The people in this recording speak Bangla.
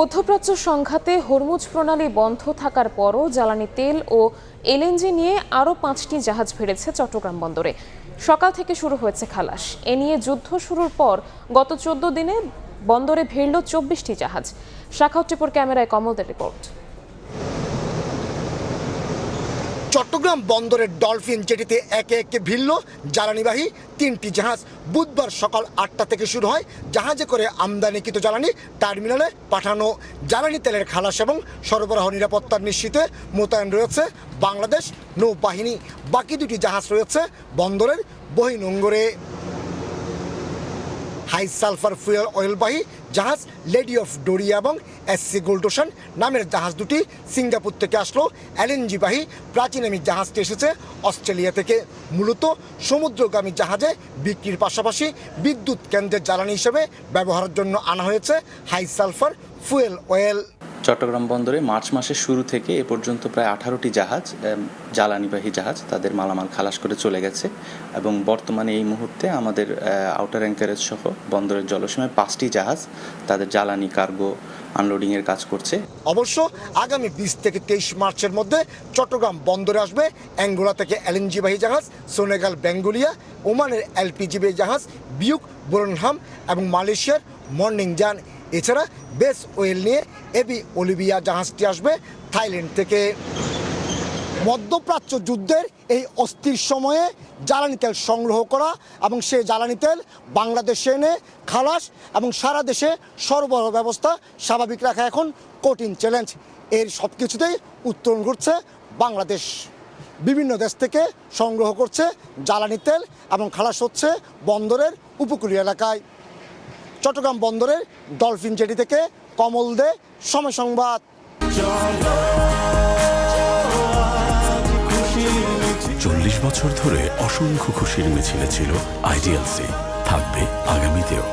মধ্যপ্রাচ্য সংঘাতে হরমুজ প্রণালী বন্ধ থাকার পরও জ্বালানি তেল ও এলএনজি নিয়ে আরও 5টি জাহাজ ভিড়েছে চট্টগ্রাম বন্দরে। সকাল থেকে শুরু হয়েছে খালাস। এ নিয়ে যুদ্ধ শুরুর পর গত 14 দিনে বন্দরে ভিড়ল 24টি জাহাজ। শাখাউত টিপুর ক্যামেরায় কমলদের রিপোর্ট। চট্টগ্রাম বন্দরের ডলফিন জেটিতে একে একে ভিড়ল জ্বালানিবাহী 3টি জাহাজ। বুধবার সকাল 8টা থেকে শুরু হয় জাহাজে করে আমদানিকৃত জ্বালানি টার্মিনালে পাঠানো। জ্বালানি তেলের খালাস এবং সরবরাহ নিরাপত্তা নিশ্চিতে মোতায়েন রয়েছে বাংলাদেশ নৌবাহিনী। বাকি 2টি জাহাজ রয়েছে বন্দরের বহির্নোঙরে। হাই সালফার ফুয়েল অয়েলবাহী জাহাজ লেডি অফ ডোরিয়া এবং এসসি গোল্ড ওশান নামের জাহাজ দুটি সিঙ্গাপুর থেকে আসলো। এলএনজিবাহী প্রাচীনামী জাহাজটি এসেছে অস্ট্রেলিয়া থেকে। মূলত সমুদ্রগামী জাহাজে বিক্রির পাশাপাশি বিদ্যুৎ কেন্দ্রের জ্বালানি হিসেবে ব্যবহারের জন্য আনা হয়েছে high sulphur fuel oil. Chittagong বন্দরে মার্চ মাসের শুরু থেকে এ পর্যন্ত প্রায় 18টি জাহাজ, জ্বালানিবাহী জাহাজ, তাদের মালামাল খালাস করে চলে গেছে এবং বর্তমানে এই মুহূর্তে আমাদের আউটার অ্যাঙ্কারেজ সহ বন্দরের জলসীমায় 5টি জাহাজ তাদের জ্বালানি কার্গো আনলোডিংয়ের কাজ করছে। অবশ্য আগামী 20 থেকে 23 মার্চের মধ্যে চট্টগ্রাম বন্দরে আসবে অ্যাঙ্গোলা থেকে এলএনজিবাহী জাহাজ সেনেগাল বেঙ্গোলিয়া, ওমানের এলপিজিবাহী জাহাজ বিউক বোরনহাম এবং মালয়েশিয়ার মর্নিং জান। এছাড়া বেস ওয়েল নিয়ে এবি অলিভিয়া জাহাজটি আসবে থাইল্যান্ড থেকে। মধ্যপ্রাচ্য যুদ্ধের এই অস্থির সময়ে জ্বালানি তেল সংগ্রহ করা এবং সেই জ্বালানি তেল বাংলাদেশে এনে খালাস এবং সারা দেশে সরবরাহ ব্যবস্থা স্বাভাবিক রাখা এখন কঠিন চ্যালেঞ্জ। এর সব কিছুতেই উত্তরণ ঘটছে বাংলাদেশ। বিভিন্ন দেশ থেকে সংগ্রহ করছে জ্বালানি তেল এবং খালাস হচ্ছে বন্দরের উপকূলীয় এলাকায়। চট্টগ্রাম বন্দরের ডলফিন জেটি থেকে কমল দে, সময় সংবাদ। 40 বছর ধরে অসংখ্য খুশির মিছিলে ছিল আইডিএলসি, থাকবে আগামীতেও।